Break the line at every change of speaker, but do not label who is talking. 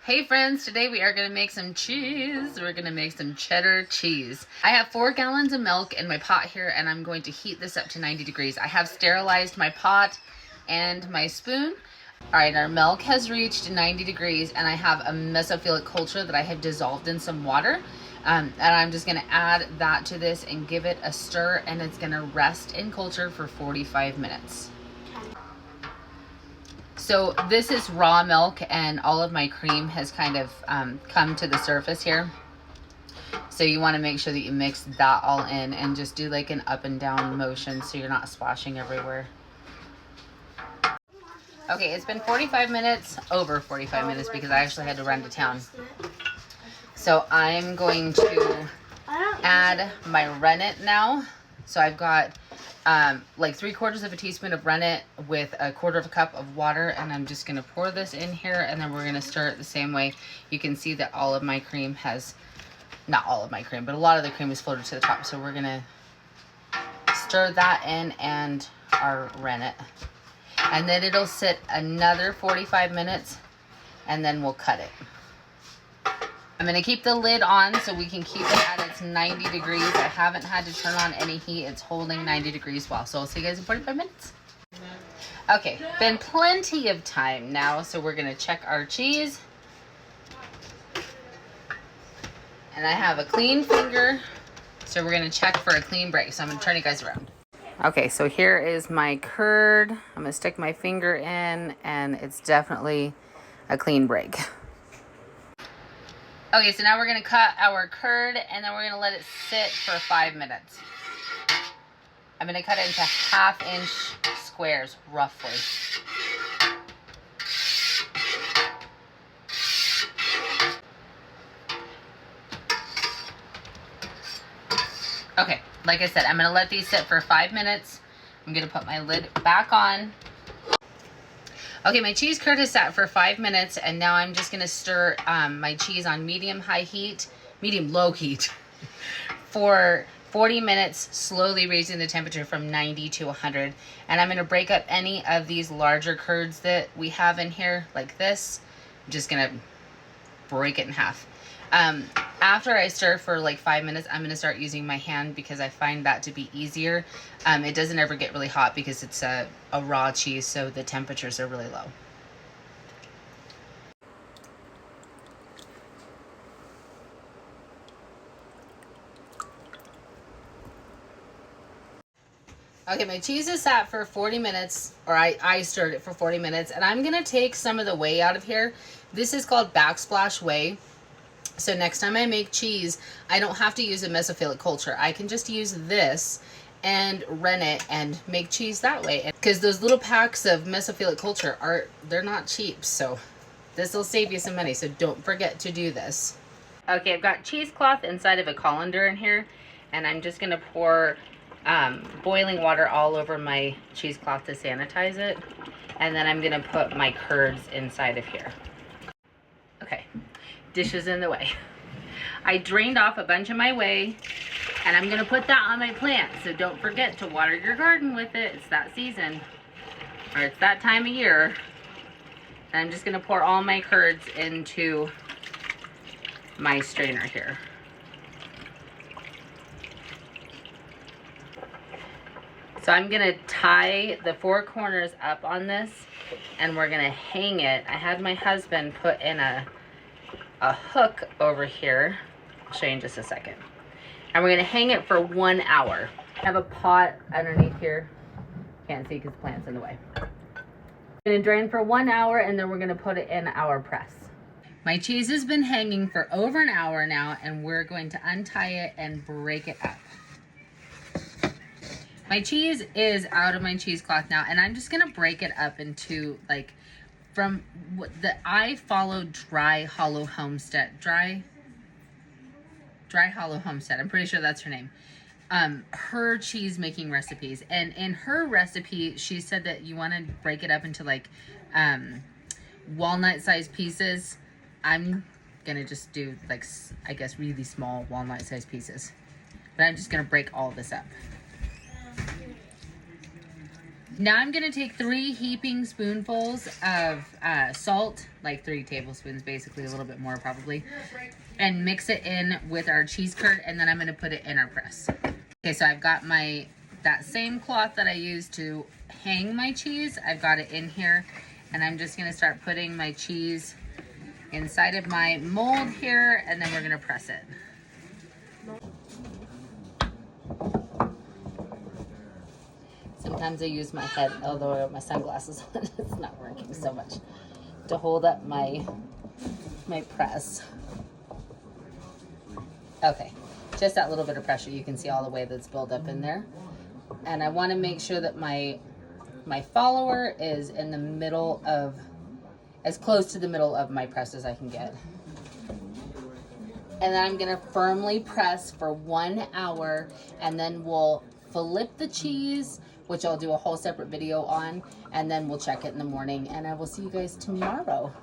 Hey friends, today we are going to make some cheese. We're going to make some cheddar cheese. I have 4 gallons of milk in my pot here and I'm going to heat this up to 90 degrees. I have sterilized my pot and my spoon. Alright, our milk has reached 90 degrees and I have a mesophilic culture that I have dissolved in some water. And I'm just going to add that to this and give it a stir, and it's going to rest in culture for 45 minutes. So this is raw milk and all of my cream has kind of come to the surface here. So you want to make sure that you mix that all in and just do like an up and down motion so you're not splashing everywhere. Okay, it's been 45 minutes, over 45 minutes, because I actually had to run to town. So I'm going to add my rennet now. So I've got like 3/4 of a teaspoon of rennet with 1/4 of a cup of water, and I'm just going to pour this in here, and then we're going to stir it the same way. You can see that all of my cream has, not all of my cream, but a lot of the cream is floated to the top. So we're going to stir that in and our rennet. And then it'll sit another 45 minutes, and then we'll cut it. I'm going to keep the lid on so we can keep it at its 90 degrees. I haven't had to turn on any heat. It's holding 90 degrees well. So I'll see you guys in 45 minutes. Okay, been plenty of time now, so we're going to check our cheese. And I have a clean finger, so we're going to check for a clean break. So I'm going to turn you guys around. Okay, so here is my curd. I'm going to stick my finger in, and it's definitely a clean break. Okay, so now we're going to cut our curd, and then we're going to let it sit for 5 minutes. I'm going to cut it into 1/2-inch squares, roughly. Okay, like I said, I'm going to let these sit for 5 minutes. I'm going to put my lid back on. Okay, my cheese curd has sat for 5 minutes, and now I'm just going to stir my cheese on medium-low heat for 40 minutes, slowly raising the temperature from 90 to 100. And I'm going to break up any of these larger curds that we have in here, like this. I'm just going to break it in half. After I stir for like 5 minutes, I'm going to start using my hand because I find that to be easier. It doesn't ever get really hot because it's a raw cheese, so the temperatures are really low. Okay, my cheese is sat for 40 minutes, or I stirred it for 40 minutes, and I'm going to take some of the whey out of here. This is called backsplash whey. So next time I make cheese, I don't have to use a mesophilic culture. I can just use this and rennet and make cheese that way. Because those little packs of mesophilic culture they're not cheap. So this will save you some money. So don't forget to do this. Okay, I've got cheesecloth inside of a colander in here. And I'm just going to pour boiling water all over my cheesecloth to sanitize it. And then I'm going to put my curds inside of here. Okay. Dishes in the way. I drained off a bunch of my whey, and I'm going to put that on my plant. So don't forget to water your garden with it. It's that season, or it's that time of year. And I'm just going to pour all my curds into my strainer here. So I'm going to tie the 4 corners up on this, and we're going to hang it. I had my husband put in a hook over here. I'll show you in just a second. And we're going to hang it for 1 hour. I have a pot underneath here. Can't see because the plant's in the way. I'm going to drain for 1 hour, and then we're going to put it in our press. My cheese has been hanging for over an hour now, and we're going to untie it and break it up. My cheese is out of my cheesecloth now, and I'm just going to break it up into like from I follow Dry Hollow Homestead. Dry Hollow Homestead. I'm pretty sure that's her name. Her cheese making recipes. And in her recipe, she said that you want to break it up into like walnut sized pieces. I'm going to just do like, I guess, really small walnut sized pieces. But I'm just going to break all this up. Now I'm gonna take 3 heaping spoonfuls of salt, like 3 tablespoons, basically a little bit more probably, and mix it in with our cheese curd, and then I'm gonna put it in our press. Okay, so I've got that same cloth that I used to hang my cheese. I've got it in here, and I'm just gonna start putting my cheese inside of my mold here, and then we're gonna press it. Sometimes I use my head, although I have my sunglasses on, it's not working so much, to hold up my press. Okay, just that little bit of pressure. You can see all the way that's built up in there. And I want to make sure that my follower is in the middle of, as close to the middle of my press as I can get. And then I'm going to firmly press for 1 hour, and then we'll flip the cheese, which I'll do a whole separate video on, and then we'll check it in the morning, and I will see you guys tomorrow.